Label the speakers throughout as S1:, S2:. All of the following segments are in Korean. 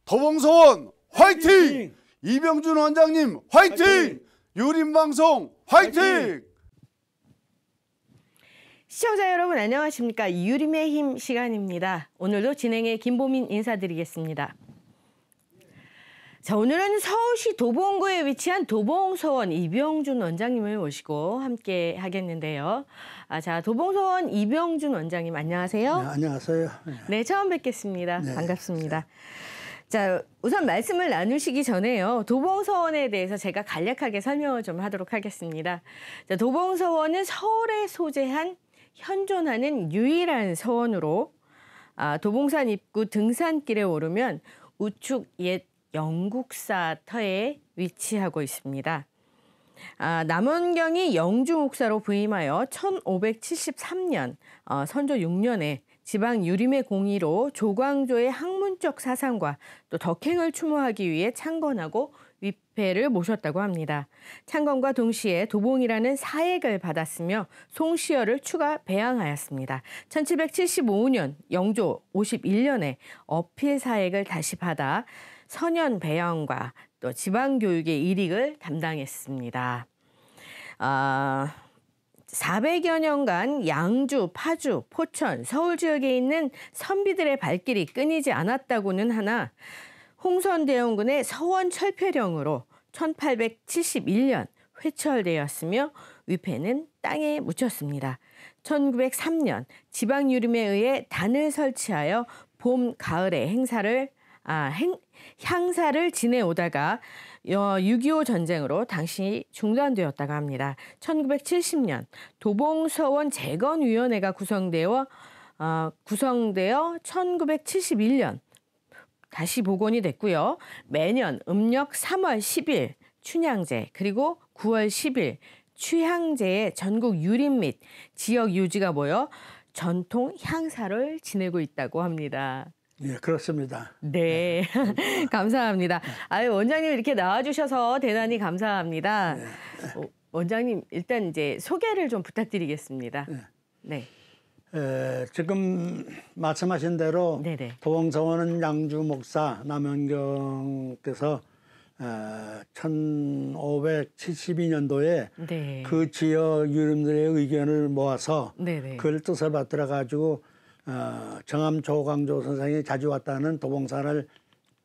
S1: 도봉서원 화이팅! 이병준 원장님 화이팅! 유림방송 화이팅!
S2: 시청자 여러분 안녕하십니까? 유림의 힘 시간입니다. 오늘도 진행의 김보민 인사드리겠습니다. 자, 오늘은 서울시 도봉구에 위치한 도봉서원 이병준 원장님을 모시고 함께 하겠는데요. 자, 도봉서원 이병준 원장님 안녕하세요.
S3: 네, 안녕하세요.
S2: 네, 처음 뵙겠습니다.
S3: 네,
S2: 반갑습니다. 자, 우선 말씀을 나누시기 전에요. 도봉서원에 대해서 제가 간략하게 설명을 좀 하도록 하겠습니다. 자, 도봉서원은 서울에 소재한 현존하는 유일한 서원으로 도봉산 입구 등산길에 오르면 우측 옛 영국사 터에 위치하고 있습니다. 남원경이 영주 목사로 부임하여 1573년 선조 6년에 지방 유림의 공의로 조광조의 학문적 사상과 또 덕행을 추모하기 위해 창건하고 위패를 모셨다고 합니다. 창건과 동시에 도봉이라는 사액을 받았으며 송시열을 추가 배양하였습니다. 1775년 영조 51년에 어필 사액을 다시 받아 선현 배양과 또 지방교육의 일익을 담당했습니다. 400여 년간 양주, 파주, 포천, 서울 지역에 있는 선비들의 발길이 끊이지 않았다고는 하나 홍선대원군의 서원철폐령으로 1871년 회철되었으며 위패는 땅에 묻혔습니다. 1903년 지방유림에 의해 단을 설치하여 봄, 가을에 향사를 지내오다가 6.25 전쟁으로 당시 중단되었다고 합니다. 1970년 도봉서원 재건위원회가 구성되어 1971년 다시 복원이 됐고요. 매년 음력 3월 10일 춘향제 그리고 9월 10일 취향제의 전국 유림 및 지역 유지가 모여 전통 향사를 지내고 있다고 합니다.
S3: 예, 그렇습니다.
S2: 네, 감사합니다. 원장님 이렇게 나와주셔서 대단히 감사합니다.
S3: 네.
S2: 원장님 일단 이제 소개를 좀 부탁드리겠습니다. 네.
S3: 지금 말씀하신 대로
S2: 네네.
S3: 도봉서원은 양주 목사 남원경께서 1572년도에
S2: 네.
S3: 그 지역 유림들의 의견을 모아서
S2: 네네.
S3: 그걸 뜻을 받들어 가지고 정암 조광조 선생이 자주 왔다는 도봉산을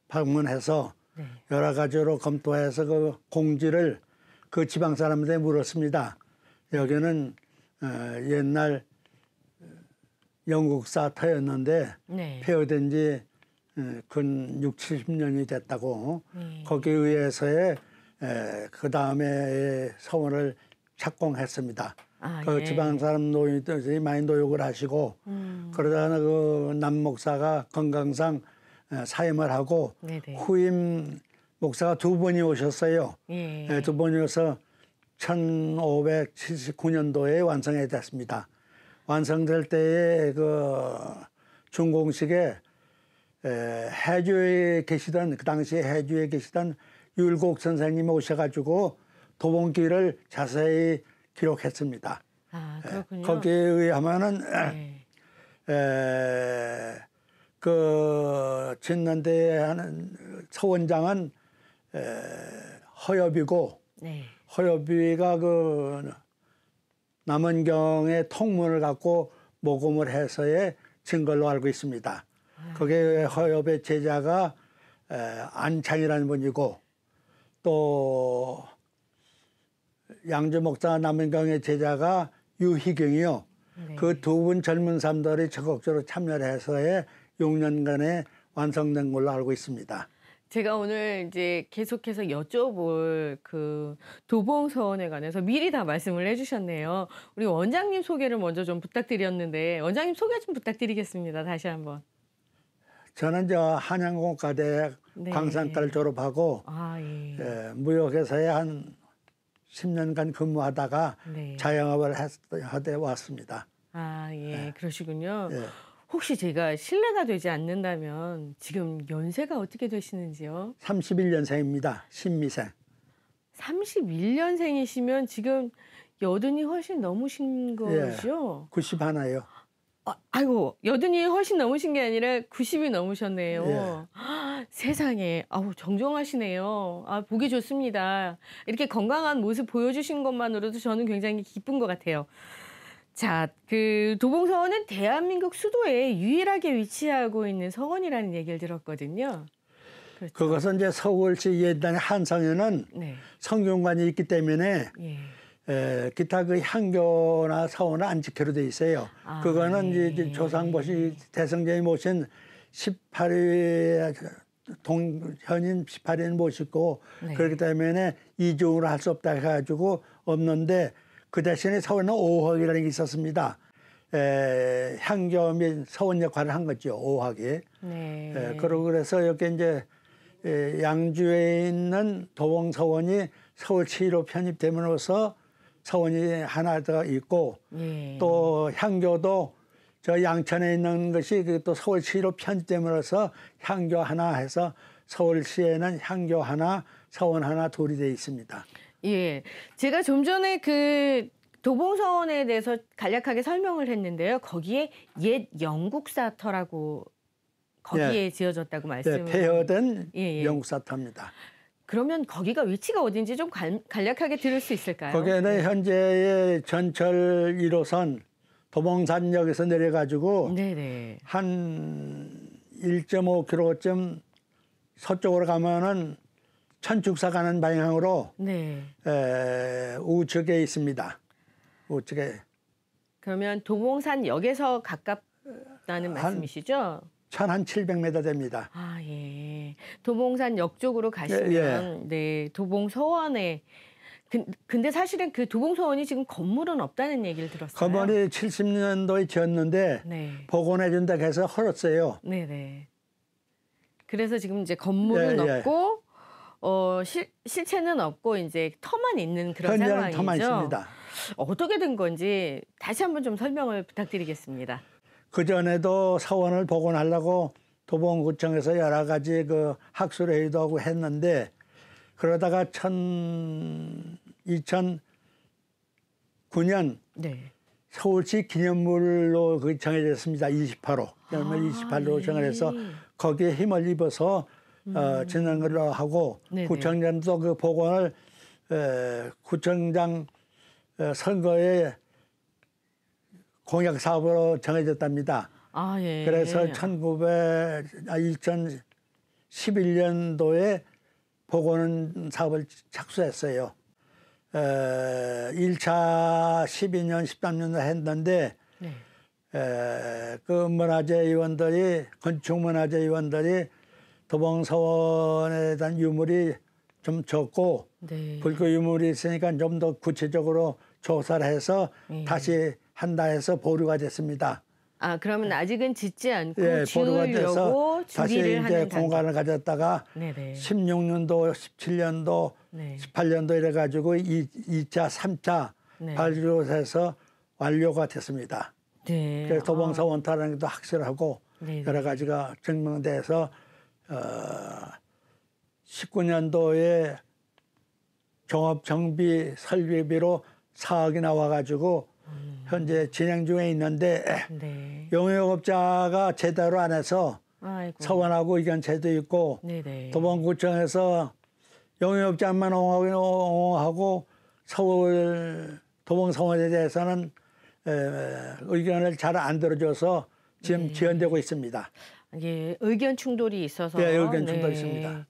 S3: 방문해서
S2: 네.
S3: 여러 가지로 검토해서 그 공지를 그 지방 사람들에 물었습니다. 여기는 옛날 영국사 터였는데
S2: 네.
S3: 폐허된 지 근 6, 70년이 됐다고 거기에 의해서의 그 다음에 서원을 착공했습니다. 그
S2: 예.
S3: 지방 사람 노인들이 많이 노력을 하시고 그러다가 그 남 목사가 건강상 사임을 하고
S2: 네네.
S3: 후임 목사가 두 번이 오셨어요.
S2: 예.
S3: 두 번이 오서 1579년도에 완성이 됐습니다. 완성될 때에 그 준공식에 해주에 계시던 그 당시에 해주에 계시던 율곡 선생님이 오셔가지고 도봉길을 자세히 기록했습니다.
S2: 그렇군요.
S3: 거기에 의하면은 그 짓는데 하는 서원장은 허엽이고
S2: 네.
S3: 허엽이가 그 남원경의 통문을 갖고 모금을 해서의 진 걸로 알고 있습니다. 거기에 허엽의 제자가 안창이라는 분이고 또 양주 목사 남원경의 제자가 유희경이요.
S2: 네.
S3: 그 두 분 젊은 사람들이 적극적으로 참여를 해서의 6년간에 완성된 걸로 알고 있습니다.
S2: 제가 오늘 이제 계속해서 여쭤볼 그 도봉서원에 관해서 미리 다 말씀을 해주셨네요. 우리 원장님 소개를 먼저 좀 부탁드렸는데 원장님 소개 좀 부탁드리겠습니다. 다시 한번.
S3: 저는 저 한양공과대
S2: 네.
S3: 광산과를 졸업하고 무역회사에 한 10년간 근무하다가
S2: 네.
S3: 자영업을 하되 왔습니다.
S2: 그러시군요.
S3: 예.
S2: 혹시 제가 실례가 되지 않는다면 지금 연세가 어떻게 되시는지요?
S3: 31년생입니다. 신미생.
S2: 31년생이시면 지금 여든이 훨씬 넘으신 거죠?
S3: 90 하나요.
S2: 아이고, 여든이 훨씬 넘으신 게 아니라 90이 넘으셨네요.
S3: 예.
S2: 세상에, 아우 정정하시네요. 아, 보기 좋습니다. 이렇게 건강한 모습 보여주신 것만으로도 저는 굉장히 기쁜 것 같아요. 자, 그 도봉서원은 대한민국 수도에 유일하게 위치하고 있는 서원이라는 얘기를 들었거든요. 그렇죠.
S3: 그것은 이제 서울시 예단의 한성에는
S2: 네.
S3: 성균관이 있기 때문에
S2: 예.
S3: 기타 그 향교나 서원은 안 지켜로 돼 있어요.
S2: 아,
S3: 그거는
S2: 예.
S3: 이제 조상보시 대성전이 모신 18일 현인 18인 모시고
S2: 네.
S3: 그렇기 때문에 이중으로 할 수 없다 해가지고 없는데 그 대신에 서원은 오학이라는 게 있었습니다. 향교 및 서원 역할을 한 거죠. 오학이.
S2: 네.
S3: 그러고 그래서 이렇게 이제 양주에 있는 도봉서원이 서울시로 편입됨으로써 서원이 하나 더 있고
S2: 예.
S3: 또 향교도 저 양천에 있는 것이 또 서울시로 편입됨으로써 향교 하나 해서 서울시에는 향교 하나, 서원 하나, 둘이 돼 있습니다.
S2: 예. 제가 좀 전에 그 도봉서원에 대해서 간략하게 설명을 했는데요. 거기에 옛 영국 사터라고 거기에 지어졌다고 말씀을.
S3: 폐허된
S2: 예.
S3: 영국 사터입니다.
S2: 그러면 거기가 위치가 어딘지 좀 간략하게 들을 수 있을까요?
S3: 거기에는 현재의 전철 1호선 도봉산역에서 내려가지고
S2: 네네.
S3: 한 1.5km쯤 서쪽으로 가면은 천축사 가는 방향으로
S2: 네.
S3: 우측에 있습니다. 우측에
S2: 그러면 도봉산역에서 가깝다는 말씀이시죠?
S3: 1,700m 됩니다.
S2: 아, 예. 도봉산역 쪽으로 가시면 네, 도봉서원에 근데 사실은 그 도봉서원이 지금 건물은 없다는 얘기를 들었어요.
S3: 건물이 70년도에 지었는데
S2: 네.
S3: 복원해 준다고 해서 헐었어요.
S2: 네네. 그래서 지금 이제 건물은 없고 실체는 없고 이제 터만 있는 그런
S3: 현재는
S2: 상황이죠.
S3: 터만 있습니다.
S2: 어떻게 된 건지 다시 한번 좀 설명을 부탁드리겠습니다.
S3: 그 전에도 서원을 복원하려고 도봉구청에서 여러 가지 그 학술회의도 하고 했는데 그러다가 2009년
S2: 네.
S3: 서울시 기념물로 그 정해졌습니다. 28호. 기념물 28로 정을 해서 거기에 힘을 입어서 진행을 하고
S2: 네네.
S3: 구청장도 그 복원을 구청장 선거에 공약 사업으로 정해졌답니다.
S2: 아, 예.
S3: 그래서 2011년도에 복원 사업을 착수했어요. 1차 12년, 13년 했는데
S2: 네.
S3: 그 문화재위원들이 건축문화재위원들이 도봉서원에 대한 유물이 좀 적고
S2: 네.
S3: 불교 유물이 있으니까 좀 더 구체적으로 조사를 해서 다시 한다 해서 보류가 됐습니다.
S2: 아, 그러면 아직은 짓지 않고
S3: 보류가 돼서
S2: 지으려고
S3: 다시
S2: 준비를
S3: 이제
S2: 하는 단계.
S3: 공간을 가졌다가
S2: 네네.
S3: 16년도, 17년도,
S2: 네.
S3: 18년도 이래가지고 2차, 3차
S2: 네.
S3: 발효해서 완료가 됐습니다.
S2: 네.
S3: 그래서 도봉서 원터라는 것도 확실하고
S2: 네네.
S3: 여러 가지가 증명돼서 19년도에 종합정비 설비비로 4억이 나와가지고 현재 진행 중에 있는데
S2: 네.
S3: 용역업자가 제대로 안 해서
S2: 아이고.
S3: 서원하고 의견체도 있고
S2: 네네.
S3: 도봉구청에서 용역업자만 옹호하고 서울 도봉서원에 대해서는 의견을 잘 안 들어줘서 지금 지연되고 있습니다.
S2: 예, 의견 충돌이 있어서.
S3: 네, 의견 충돌이 있습니다.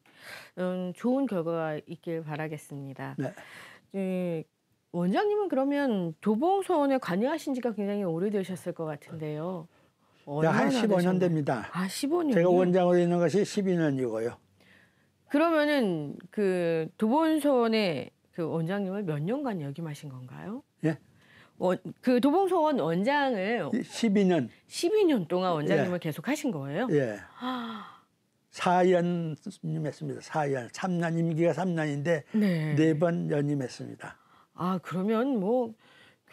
S2: 좋은 결과가 있길 바라겠습니다.
S3: 네.
S2: 원장님은 그러면 도봉서원에 관여하신 지가 굉장히 오래되셨을 것 같은데요.
S3: 한 15년 됩니다.
S2: 아, 15년.
S3: 제가 원장으로 있는 것이 12년이고요.
S2: 그러면은 그 도봉서원의 그 원장님을 몇 년간 역임하신 건가요?
S3: 예?
S2: 그 도봉서원 원장을
S3: 12년.
S2: 12년 동안 원장님을 계속 하신 거예요?
S3: 예. 4년 임했습니다. 4년. 3년 임기가 3년인데
S2: 네.
S3: 4번 연임했습니다.
S2: 아, 그러면 뭐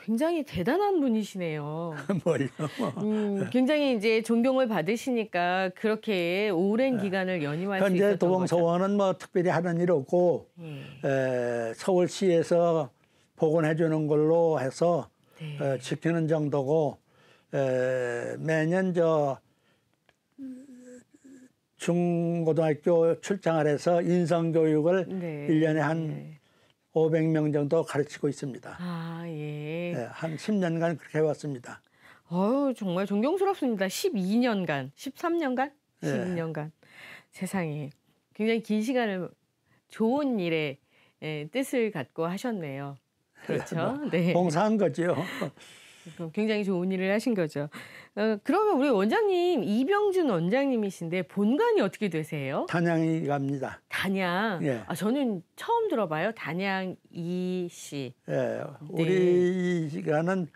S2: 굉장히 대단한 분이시네요.
S3: 뭘요?
S2: 굉장히 이제 존경을 받으시니까 그렇게 오랜 기간을 연임할 수
S3: 현재
S2: 있었던 거죠.
S3: 도봉서원은 뭐 특별히 하는 일 없고 서울시에서 복원해 주는 걸로 해서
S2: 네.
S3: 지키는 정도고 매년 중고등학교 출장을 해서 인성교육을
S2: 네.
S3: 1년에 한
S2: 네.
S3: 500명 정도 가르치고 있습니다.
S2: 아, 예.
S3: 네, 한 10년간 그렇게 해왔습니다.
S2: 정말 존경스럽습니다. 12년간, 13년간,
S3: 네.
S2: 12년간. 세상에. 굉장히 긴 시간을 좋은 일에 뜻을 갖고 하셨네요. 그렇죠? 네.
S3: 봉사한 거죠.
S2: 굉장히 좋은 일을 하신 거죠. 그러면 우리 원장님, 이병준 원장님이신데 본관이 어떻게 되세요?
S3: 단양이 갑니다.
S2: 단양.
S3: 예.
S2: 저는 처음 들어봐요. 단양 이씨.
S3: 예, 우리 이 시간은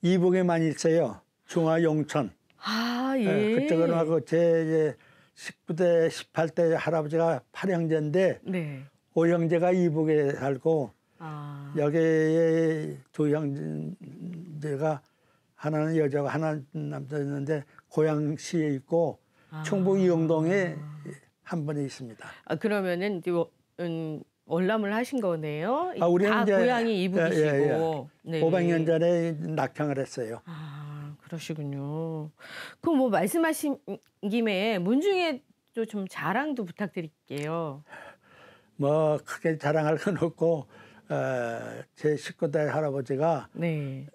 S3: 이북에만 있어요. 중화 용천.
S2: 아, 예.
S3: 그쪽으로 하고 제 19대, 18대 할아버지가 팔형제인데
S2: 네.
S3: 오형제가 이북에 살고
S2: 아,
S3: 여기에 두 형제가 하나는 여자고 하나는 남자였는데 고양시에 있고 충북 이영동에 한 분이 있습니다.
S2: 그러면은 이제 월남을 하신 거네요.
S3: 우리는
S2: 다
S3: 이제
S2: 고향이 이북이시고. 네.
S3: 500년 전에 낙향을 했어요.
S2: 그러시군요. 그럼 뭐 말씀하신 김에 문중에도 좀 자랑도 부탁드릴게요.
S3: 뭐 크게 자랑할 건 없고 제 19대 할아버지가
S2: 네.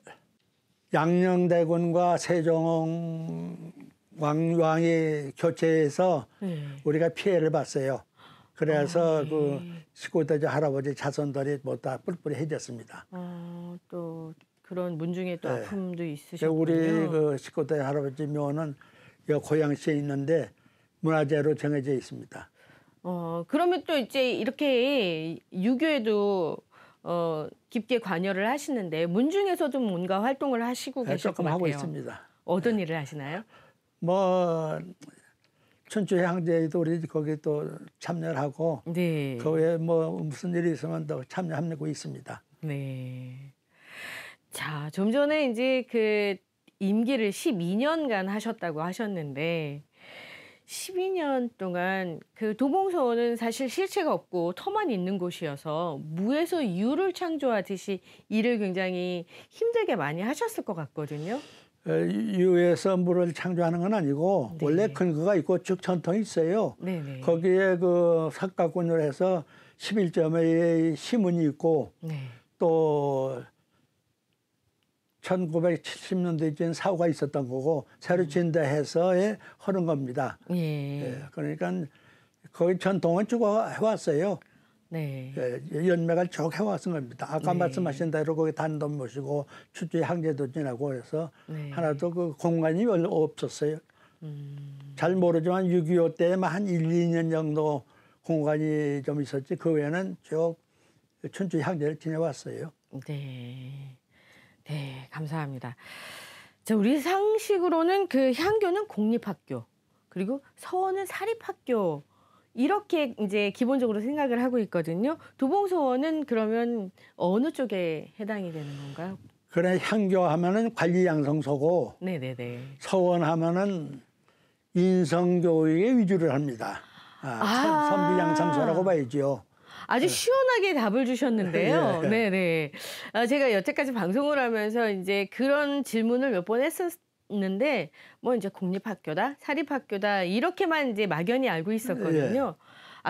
S3: 양녕대군과 세종 왕이 교체해서
S2: 네.
S3: 우리가 피해를 봤어요. 그래서
S2: 네.
S3: 그 19대 할아버지 자손들이 뭐 다 뿔뿔해졌습니다.
S2: 또 그런 문중에 또
S3: 네.
S2: 아픔도 있으셨군요.
S3: 우리 그 19대 할아버지 묘는 고양시에 있는데 문화재로 정해져 있습니다.
S2: 그러면 또 이제 이렇게 유교에도 깊게 관여를 하시는데 문중에서도 뭔가 활동을 하시고 계실 것
S3: 조금
S2: 같아요.
S3: 하고 있습니다.
S2: 어떤 일을 하시나요?
S3: 뭐 춘추 향제에도 우리 거기 또 참여를 하고
S2: 네.
S3: 거기에 뭐 무슨 일이 있으면 또 참여하고 있습니다.
S2: 네. 자, 좀 전에 이제 그 임기를 12년간 하셨다고 하셨는데 12년 동안 그 도봉서원은 사실 실체가 없고 터만 있는 곳이어서 무에서 유를 창조하듯이 일을 굉장히 힘들게 많이 하셨을 것 같거든요.
S3: 유에서 물을 창조하는 건 아니고
S2: 네.
S3: 원래 근거가 있고 쭉 전통이 있어요.
S2: 네네.
S3: 거기에 그 석가군을 해서 11점의 시문이 있고
S2: 네.
S3: 또 1970년도에 사고가 있었던 거고 새로 진대해서 하는 겁니다.
S2: 예.
S3: 그러니까 거기 전통은 쭉 해왔어요.
S2: 네.
S3: 연맥을 쭉 해왔은 겁니다. 아까
S2: 네.
S3: 말씀하신 대로 거기 단도 모시고 추주에 항제도 지나고 해서
S2: 네.
S3: 하나도 그 공간이 별로 없었어요. 잘 모르지만 6.25 때만 한 1, 2년 정도 공간이 좀 있었지 그 외에는 쭉 춘추 향제를 지내왔어요.
S2: 네. 네, 감사합니다. 자, 우리 상식으로는 그 향교는 공립학교, 그리고 서원은 사립학교, 이렇게 이제 기본적으로 생각을 하고 있거든요. 도봉서원은 그러면 어느 쪽에 해당이 되는 건가요?
S3: 그래 향교하면은 관리양성소고
S2: 네네네.
S3: 서원하면은 인성교육에 위주를 합니다. 선비양성소라고 봐야죠.
S2: 아주 시원하게 답을 주셨는데요.
S3: 예.
S2: 네네. 제가 여태까지 방송을 하면서 이제 그런 질문을 몇 번 했었는데, 뭐 이제 공립학교다, 사립학교다, 이렇게만 이제 막연히 알고 있었거든요.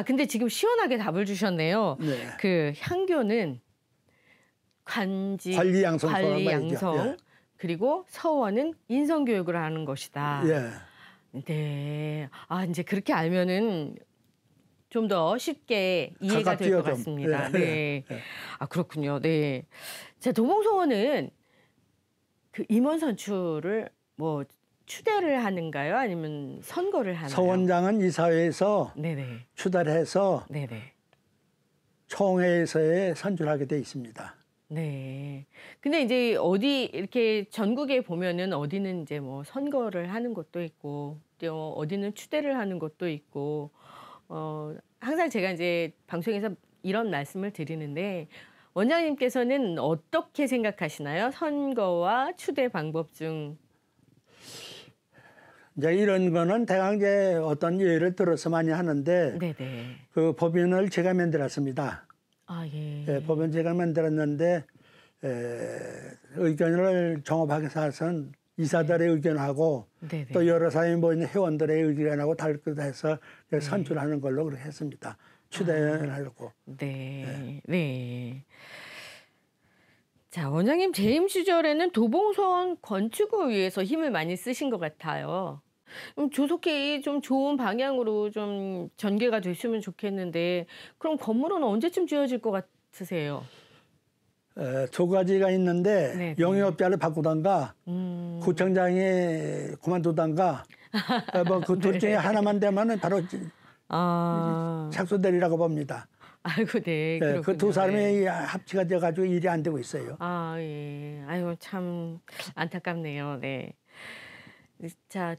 S2: 근데 지금 시원하게 답을 주셨네요.
S3: 네.
S2: 그 향교는
S3: 관리양성소라고
S2: 관리양성,
S3: 봐야죠.
S2: 그리고 서원은 인성교육을 하는 것이다.
S3: 예.
S2: 네. 이제 그렇게 알면은 좀 더 쉽게 이해가 될 것
S3: 가깝지요, 좀.
S2: 같습니다.
S3: 예.
S2: 네.
S3: 예.
S2: 그렇군요. 네. 자, 도봉서원은 그 임원 선출을 뭐 추대를 하는가요? 아니면 선거를 하나요?
S3: 서원장은 이사회에서
S2: 네네.
S3: 추대를 해서
S2: 네네.
S3: 총회에서 선출하게 돼 있습니다.
S2: 네. 근데 이제 어디 이렇게 전국에 보면은 어디는 이제 뭐 선거를 하는 곳도 있고, 또 어디는 추대를 하는 곳도 있고, 항상 제가 이제 방송에서 이런 말씀을 드리는데, 원장님께서는 어떻게 생각하시나요? 선거와 추대 방법 중.
S3: 이제 이런 거는 대강 이제 어떤 예를 들어서 많이 하는데
S2: 네네.
S3: 그 법인을 제가 만들었습니다.
S2: 예.
S3: 법인 제가 만들었는데 의견을 종합하게 해서는 이사들의 의견하고
S2: 네네.
S3: 또 여러 사람이 모이는 회원들의 의견하고 달급해서 선출하는 걸로 그렇게 했습니다. 추대하려고.
S2: 네. 네. 자, 원장님 재임 시절에는 도봉서원 건축을 위해서 힘을 많이 쓰신 것 같아요. 조속히 좀 좋은 방향으로 좀 전개가 됐으면 좋겠는데 그럼 건물은 언제쯤 지어질 것 같으세요?
S3: 두 가지가 있는데
S2: 네네.
S3: 영유업자를 바꾸던가 구청장이 그만두던가 뭐 그 둘 중에 하나만 되면은 바로
S2: 아,
S3: 착수되리라고 봅니다.
S2: 아이고, 네.
S3: 그 두
S2: 그렇군요.
S3: 사람이
S2: 네.
S3: 합치가 돼가지고 일이 안 되고 있어요.
S2: 아, 예. 아이고, 참 안타깝네요. 네. 자,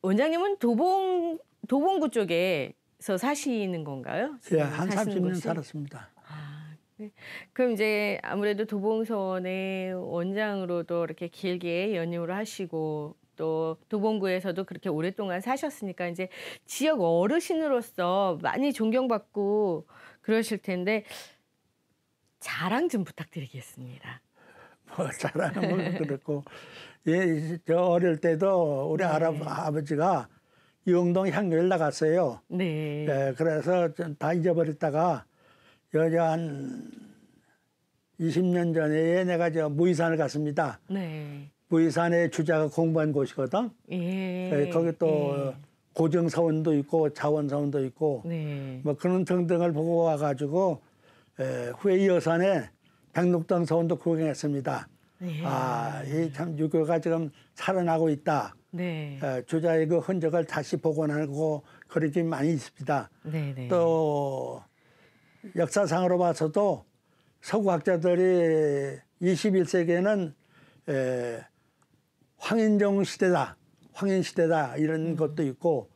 S2: 원장님은 도봉구 쪽에서 사시는 건가요?
S3: 예,
S2: 지금
S3: 한
S2: 사시는
S3: 30년
S2: 곳이?
S3: 살았습니다.
S2: 아, 네. 그럼 이제 아무래도 도봉서원의 원장으로도 이렇게 길게 연임을 하시고 또 도봉구에서도 그렇게 오랫동안 사셨으니까 이제 지역 어르신으로서 많이 존경받고 그러실 텐데 자랑 좀 부탁드리겠습니다.
S3: 뭐 자랑은 그렇고 예, 저 어릴 때도 우리 아버지가 영동 향교를 나갔어요.
S2: 네.
S3: 예, 그래서 좀 다 잊어버렸다가 여기 한 20년 전에 내가 저 무이산을 갔습니다.
S2: 네.
S3: 무이산에 주자가 공부한 곳이거든.
S2: 예.
S3: 예, 거기 또 고정사원도 있고 자원사원도 있고
S2: 네.
S3: 뭐 그런 등등을 보고 와가지고 후에 여산에 백록당 사원도 구경했습니다.
S2: 네.
S3: 아, 이 참 유교가 지금 살아나고 있다.
S2: 네.
S3: 주자의 그 흔적을 다시 복원하고 그런 게 많이 있습니다.
S2: 네. 네.
S3: 또 역사상으로 봐서도 서구학자들이 21세기에는 황인종 시대다, 황인 시대다 이런 것도 있고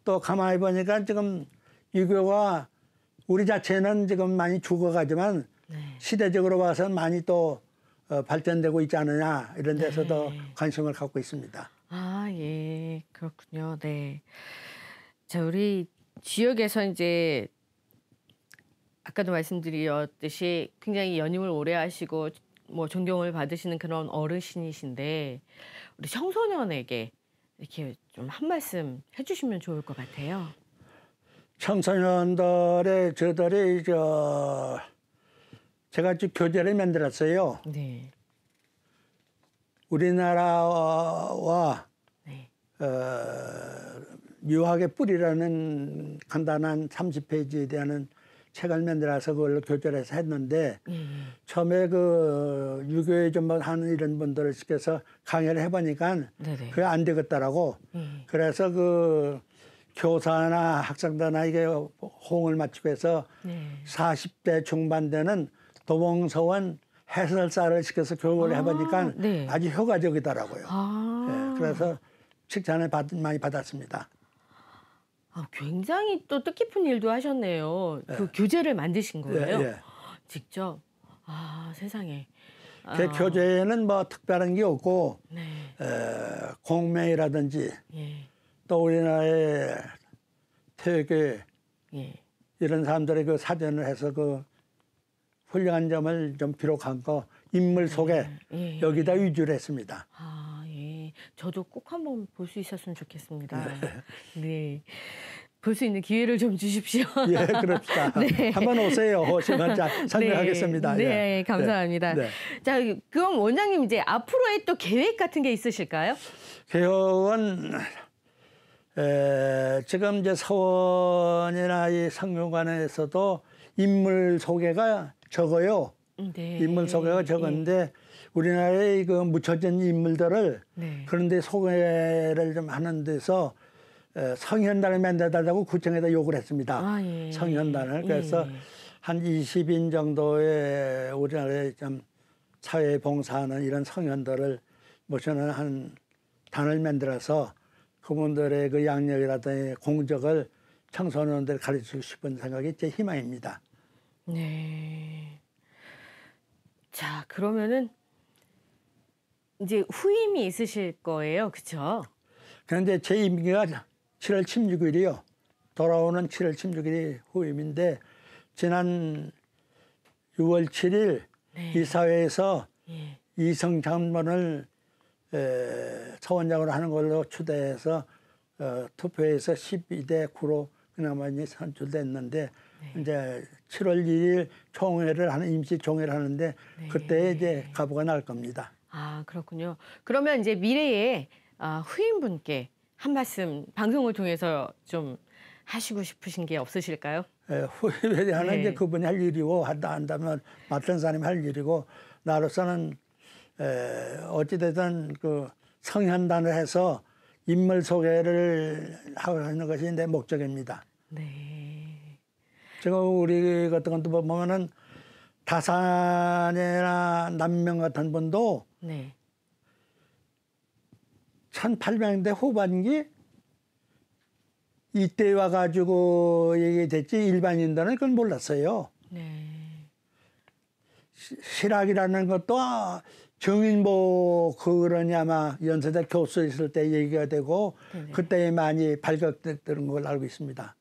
S3: 또 가만히 보니까 지금 유교가 우리 자체는 지금 많이 죽어가지만
S2: 네.
S3: 시대적으로 봐서는 많이 또 발전되고 있지 않느냐 이런 데서도
S2: 네.
S3: 관심을 갖고 있습니다.
S2: 아, 예. 그렇군요. 네. 자, 우리 지역에서 이제 아까도 말씀드렸듯이 굉장히 연임을 오래 하시고 뭐 존경을 받으시는 그런 어르신이신데 우리 청소년에게 이렇게 좀 한 말씀 해주시면 좋을 것 같아요.
S3: 청소년들의 저들이 제가 쭉 교재를 만들었어요.
S2: 네.
S3: 우리나라와
S2: 네.
S3: 유학의 뿌리라는 간단한 30페이지에 대한 책을 만들어서 그걸로 교재를 해서 했는데 처음에 그 유교에 좀 하는 이런 분들을 시켜서 강의를 해보니까
S2: 네네.
S3: 그게 안 되겠더라고. 그래서 그 교사나 학생들나 이게 호응을 맞추고 해서
S2: 네.
S3: 40대 중반 되는 도봉서원 해설사를 시켜서 교육을 해보니까
S2: 네.
S3: 아주 효과적이더라고요.
S2: 아.
S3: 예, 그래서 칭찬을 많이 받았습니다.
S2: 아, 굉장히 또 뜻깊은 일도 하셨네요. 그 교재를 만드신 거예요?
S3: 예.
S2: 직접? 아, 세상에.
S3: 그 교재에는 뭐 특별한 게 없고
S2: 네.
S3: 공명이라든지
S2: 예.
S3: 또 우리나라의 태교회
S2: 예.
S3: 이런 사람들의 그 사전을 해서 그 훌륭한 점을 좀 기록한 거 인물 소개
S2: 예.
S3: 여기다 위주로 했습니다.
S2: 아, 예. 저도 꼭 한번 볼 수 있었으면 좋겠습니다. 네. 볼 수 있는 기회를 좀 주십시오.
S3: 예, 그럽시다.
S2: 네.
S3: 한번 오세요. 오시면 자, 설명하겠습니다.
S2: 네,
S3: 예.
S2: 감사합니다.
S3: 네.
S2: 자, 그럼 원장님 이제 앞으로의 또 계획 같은 게 있으실까요?
S3: 개혁은 지금 이제 서원이나 이 성묘관에서도 인물 소개가 적어요.
S2: 네.
S3: 인물 소개가 적었는데 우리나라의 그 묻혀진 인물들을
S2: 네.
S3: 그런데 소개를 좀 하는 데서 성현단을 만들어달라고 구청에다 요구를 했습니다.
S2: 아, 예.
S3: 성현단을. 그래서 한 20인 정도의 우리나라에 좀 사회에 봉사하는 이런 성현들을 모셔놓은 한 단을 만들어서 그분들의 그 양력이라든지 공적을 청소년들 가르치고 싶은 생각이 제 희망입니다.
S2: 네. 자, 그러면은 이제 후임이 있으실 거예요, 그렇죠?
S3: 그런데 제 임기가 7월 16일이요. 돌아오는 7월 16일이 후임인데 지난 6월 7일
S2: 네.
S3: 이사회에서
S2: 예.
S3: 이성 장관을 서원장으로 하는 걸로 추대해서 투표에서 12대 9로 그나마 이제 선출됐는데 이제 7월 2일 총회를 하는 임시 총회를 하는데 그때 이제 가부가 날 겁니다.
S2: 아, 그렇군요. 그러면 이제 미래에 후임분께 한 말씀 방송을 통해서 좀 하시고 싶으신 게 없으실까요?
S3: 후임에 대한
S2: 네.
S3: 이제 그분이 할 일이고 한다면 맡은 사람이 할 일이고 나로서는 어찌됐든 그 성현단을 해서 인물 소개를 하는 것이 내 목적입니다.
S2: 네.
S3: 지금 우리 같은 것도 보면은 다산이나 남명 같은 분도
S2: 네.
S3: 1800년대 후반기 이때 와가지고 얘기됐지 일반인들은 그건 몰랐어요.
S2: 네.
S3: 실학이라는 것도 정인보 그러니 아마 연세대 교수 있을 때 얘기가 되고
S2: 네네.
S3: 그때 많이 발각됐던 걸 알고 있습니다.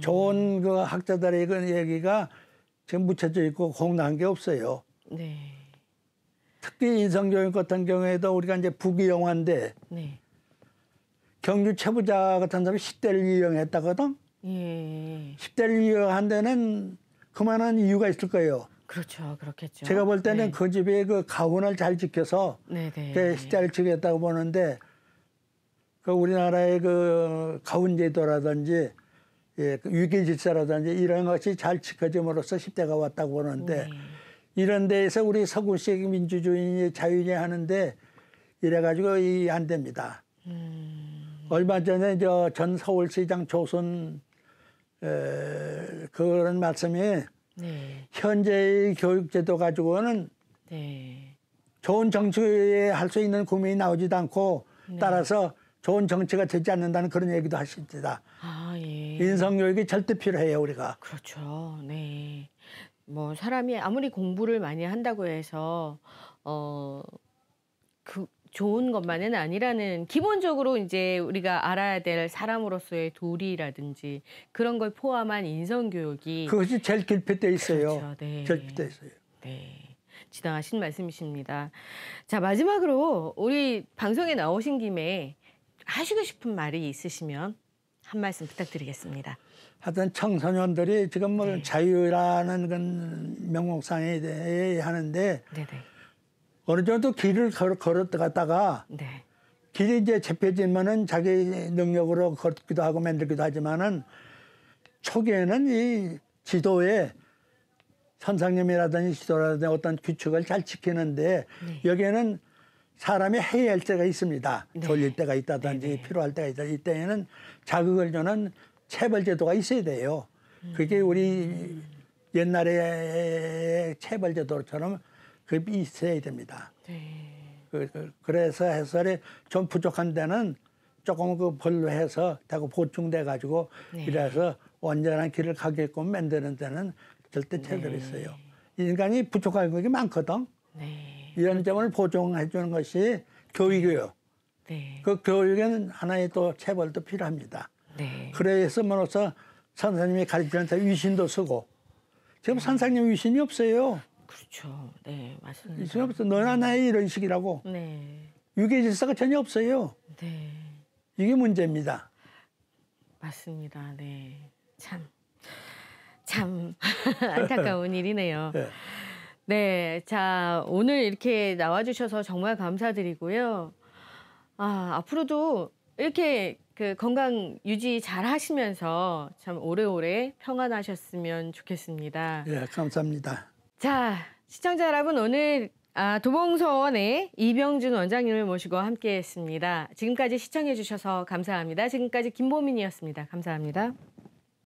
S3: 좋은 그 학자들의 그 얘기가 지금 묻혀져 있고 공개한 게 없어요.
S2: 네.
S3: 특히 인성교육 같은 경우에도 우리가 이제 부귀영화인데
S2: 네.
S3: 경주 최부자 같은 사람이 10대를 이용했다거든.
S2: 예.
S3: 10대를 이용한 데는 그만한 이유가 있을 거예요.
S2: 그렇죠. 그렇겠죠.
S3: 제가 볼 때는
S2: 네.
S3: 그 집의 그 가훈을 잘 지켜서
S2: 네네.
S3: 시대를 지켰다고 보는데 그 우리나라의 그 가훈 제도라든지 그 위계 질서라든지 이런 것이 잘 지켜짐으로써 10대가 왔다고 보는데 이런 데에서 우리 서구식 민주주의 자유주의 하는데 이래가지고 안 됩니다. 얼마 전에 전 서울시장 조선 그런 말씀이
S2: 네.
S3: 현재의 교육제도 가지고는
S2: 네.
S3: 좋은 정치에 할 수 있는 국민이 나오지도 않고 따라서 좋은 정치가 되지 않는다는 그런 얘기도 하십니다.
S2: 아, 예.
S3: 인성교육이 절대 필요해요, 우리가.
S2: 그렇죠. 네. 뭐 사람이 아무리 공부를 많이 한다고 해서 그 좋은 것만은 아니라는 기본적으로 이제 우리가 알아야 될 사람으로서의 도리라든지 그런 걸 포함한 인성 교육이
S3: 그것이 제일 결핍돼 있어요.
S2: 그렇죠. 네.
S3: 결핍돼 있어요.
S2: 네. 지당하신 말씀이십니다. 자, 마지막으로 우리 방송에 나오신 김에 하시고 싶은 말이 있으시면 한 말씀 부탁드리겠습니다.
S3: 하여튼 청소년들이 지금 뭐
S2: 네.
S3: 자유라는 건 명목상에 대해 하는데
S2: 네네.
S3: 어느 정도 길을 걸었다가
S2: 네.
S3: 길이 이제 잡혀지면은 자기 능력으로 걷기도 하고 만들기도 하지만은 초기에는 이 지도에 선생님이라든지 지도라든지 어떤 규칙을 잘 지키는데 여기에는 사람이 해야 할 때가 있습니다.
S2: 네.
S3: 졸릴 때가 있다든지 필요할 때가 있다. 이때에는 자극을 주는 체벌 제도가 있어야 돼요. 그게 우리 옛날의 체벌 제도처럼 그게 있어야 됩니다.
S2: 네.
S3: 그래서 해설이 좀 부족한 데는 조금 그 벌로 해서 자꾸 보충돼 가지고
S2: 네.
S3: 이래서 온전한 길을 가게끔 만드는 데는 절대 체벌이 있어요. 인간이 부족한 것이 많거든.
S2: 네.
S3: 이런 점을 보충해 주는 것이 교육이에요.
S2: 네.
S3: 그 교육에는 하나의 또 체벌도 필요합니다.
S2: 네.
S3: 그래서으로써 선생님이 가르치는 데 위신도 쓰고 지금 선생님 위신이 없어요.
S2: 그렇죠. 네, 맞습니다.
S3: 위신이 없어. 너나 나의 이런 식이라고.
S2: 네.
S3: 유교 질서가 전혀 없어요.
S2: 네.
S3: 이게 문제입니다.
S2: 맞습니다. 네. 참 안타까운 일이네요.
S3: 네.
S2: 네. 자, 오늘 이렇게 나와주셔서 정말 감사드리고요. 앞으로도 이렇게 그 건강 유지 잘 하시면서 참 오래오래 평안하셨으면 좋겠습니다.
S3: 예, 감사합니다.
S2: 자, 시청자 여러분, 오늘 도봉서원의 이병준 원장님을 모시고 함께했습니다. 지금까지 시청해주셔서 감사합니다. 지금까지 김보민이었습니다. 감사합니다.